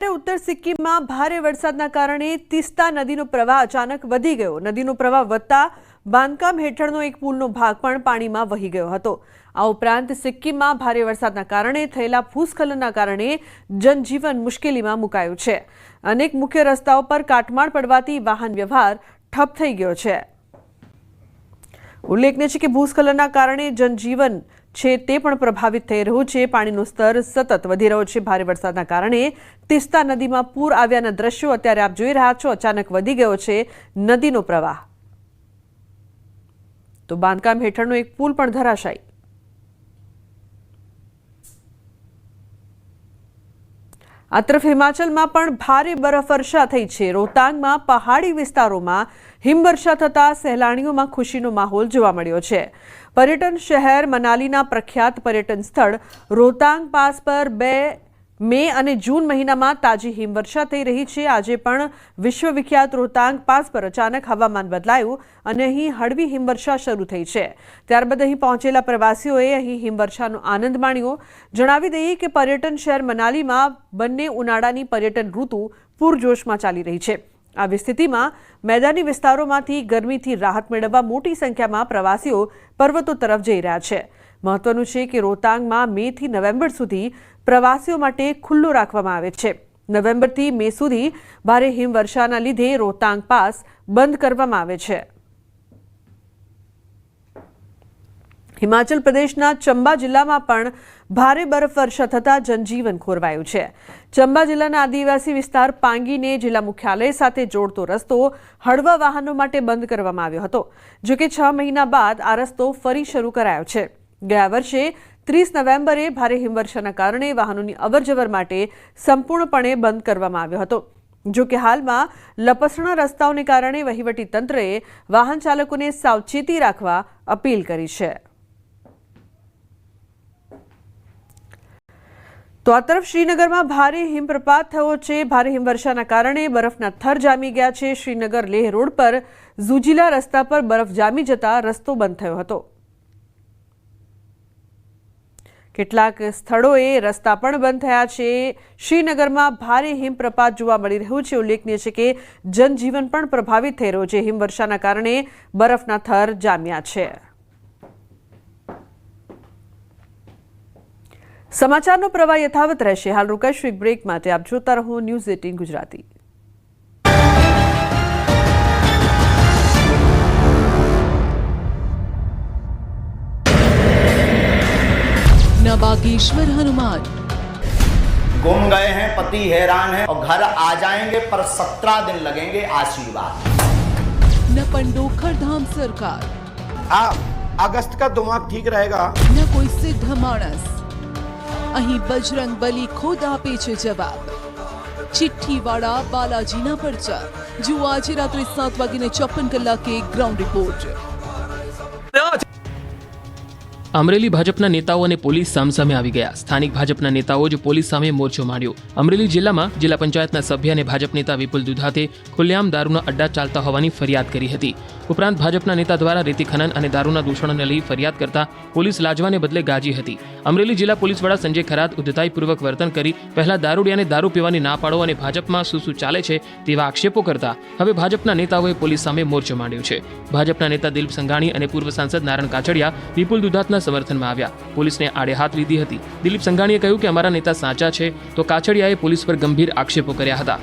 उत्तर सिक्किमમાં ભારે વરસાદના કારણે તીસ્તા નદીનો પ્રવાહ અચાનક વધી ગયો। નદીનો પ્રવાહ વધતા બાંધકામ હેઠળનો એક પુલનો ભાગ પણ પાણીમાં વહી ગયો હતો। આ ઉપરાંત સિક્કિમમાં ભારે વરસાદના કારણે થયેલા ભૂસ્ખલનના કારણે જનજીવન મુશ્કેલીમાં મુકાયું છે। અનેક મુખ્ય રસ્તાઓ પર કાટમાળ પડવાથી વાહન વ્યવહાર ઠપ થઈ ગયો છે। ઉલ્લેખનીય છે કે ભૂસ્ખલનના કારણે જનજીવન છે તે પણ પ્રભાવિત થઈ રહ્યું છે। પાણીનું સ્તર સતત વધી રહ્યો છે। ભારે વરસાદના કારણે તીસ્તા નદીમાં પૂર આવ્યાના દ્રશ્યો અત્યારે આપ જોઈ રહ્યા છો। અચાનક વધી ગયો છે નદીનો પ્રવાહ, તો બાંધકામ હેઠળનો એક પુલ પણ ધરાશાયી। આ તરફ હિમાચલમાં પણ ભારે બરફવર્ષા થઈ છે। રોહતાંગમાં પહાડી વિસ્તારોમાં હિમવર્ષા થતા સહેલાણીઓમાં ખુશીનો માહોલ જોવા મળ્યો છે। पर्यटन शहर मनालीना प्रख्यात पर्यटन स्थल रोहतांग पास पर 2 मे और जून महीना में ताजी हिमवर्षा थई रही है। आज पण विश्वविख्यात रोहतांग पास पर अचानक हवामान बदलायु और अहीं हळवी हिमवर्षा शुरू थई है। त्यारबाद अहीं पहोंचेला प्रवासीओए अहीं हिमवर्षानो आनंद माण्यो। जणावी दઈએ કે पर्यटन शहर मनाली में बंने उनाळानी पर्यटन ऋतु पूरजोश में चाली रही है। આવી સ્થિતિમાં મેદાની વિસ્તારોમાંથી ગરમીથી રાહત મેળવવા મોટી સંખ્યામાં પ્રવાસીઓ પર્વતો તરફ જઈ રહ્યા છે। મહત્વનું છે કે રોહતાંગમાં મે થી નવેમ્બર સુધી પ્રવાસીઓ માટે ખુલ્લું રાખવામાં આવે છે। નવેમ્બરથી મે સુધી ભારે હિમવર્ષાના લીધે રોહતાંગ પાસ બંધ કરવામાં આવે છે। हिमाचल प्रदेशना चंबा जिल्लामां पण भारे बरफवर्षा थता जनजीवन खोरवायुं छे। चंबा जिल्लाना आदिवासी विस्तार पांगीने जिल्ला मुख्यालय साथे जोड़तो रस्तो हळवा वाहनो माटे बंध करवामां आव्यो हतो। जो के 6 महीना बाद आ रस्तो फरी शरू करायो छे। गया वर्षे 30 नवेम्बरे भारे हिमवर्षाना कारणे वाहनोनी अवरजवर माटे संपूर्णपणे बंध करवामां आव्यो हतो। जो कि हाल में लपसणा रस्ताओने कारणे वहीवटी तंत्रे वाहन चालकोने सावचेती राखवा अपील करी छे। तो आ तरफ श्रीनगर में भारे हिमप्रपात थयो छे। भारे हिमवर्षाना कारणे बरफना थर जामी गया छे। श्रीनगर लेह रोड पर ઝુજીલા रस्ता पर बरफ जामी जता रस्तो बंध थयो हतो। કેટલાક સ્થળોએ રસ્તા પણ બંધ થયા છે। શ્રીનગરમાં ભારે હિમપ્રપાત જોવા મળી રહ્યું છે। ઉલ્લેખનીય છે કે જનજીવન પણ પ્રભાવિત થઈ રહ્યું છે। હિમવર્ષાના કારણે બરફના થર જામ્યા છે। समाचारનો પ્રવાહ યથાવત રહેશે। હાલ રોકાઈશું એક બ્રેક માટે। આપ જોતા રહો ન્યૂઝ 18 ગુજરાતી। नबागेश्वर हनुमान गुम गए हैं, पति हैरान है और घर आ जाएंगे पर 17 दिन लगेंगे आशीर्वाद। न पंडोखर धाम सरकार, अगस्त का दिमाग ठीक रहेगा। न कोई सिद्ध मानस, અહીં બજરંગ બલી ખુદ આપે છે જવાબ। ચિઠ્ઠીવાળા બાલાજીના પરચા જુઓ આજે રાત્રે 7:54 ગ્રાઉન્ડ રિપોર્ટ। અમરેલી ભાજપના નેતાઓ અને પોલીસ સામસામે આવી ગયા। સ્થાનિક ભાજપના નેતાઓ જ પોલીસ સામે મોરચો માંડ્યો। અમરેલી જિલ્લામાં જિલ્લા પંચાયતના સભ્ય અને ભાજપ નેતા વિપુલ દુધાતે ખુલ્લેઆમ દારૂના અડ્ડા ચાલતા હોવાની ફરિયાદ કરી હતી। ઉપરાંત ભાજપના નેતા દ્વારા રેતી ખનન અને દારૂના દૂષણોને લઈ ફરિયાદ કરતા પોલીસ લાજવાને બદલે ગાજી હતી। અમરેલી જિલ્લા પોલીસ વડા સંજય ખરાત ઉદ્ધતાઈપૂર્વક વર્તન કરી પહેલા દારૂડિયાને દારૂ પીવાની ના પાડો અને ભાજપમાં શું ચાલે છે તેવા આક્ષેપો કરતા હવે ભાજપના નેતાઓએ પોલીસ સામે મોરચો માંડ્યો છે। ભાજપના નેતા દિલીપ સંઘાણી અને પૂર્વ સાંસદ નારણ કાછડિયા વિપુલ દુધાતના સમર્થનમાં આવ્યા। પોલીસને આડે હાથ લીધી હતી। દિલીપ સંઘાણીએ કહ્યું કે અમારા નેતા સાચા છે તો કાછડિયાએ પોલીસ પર ગંભીર આક્ષેપો કર્યા હતા।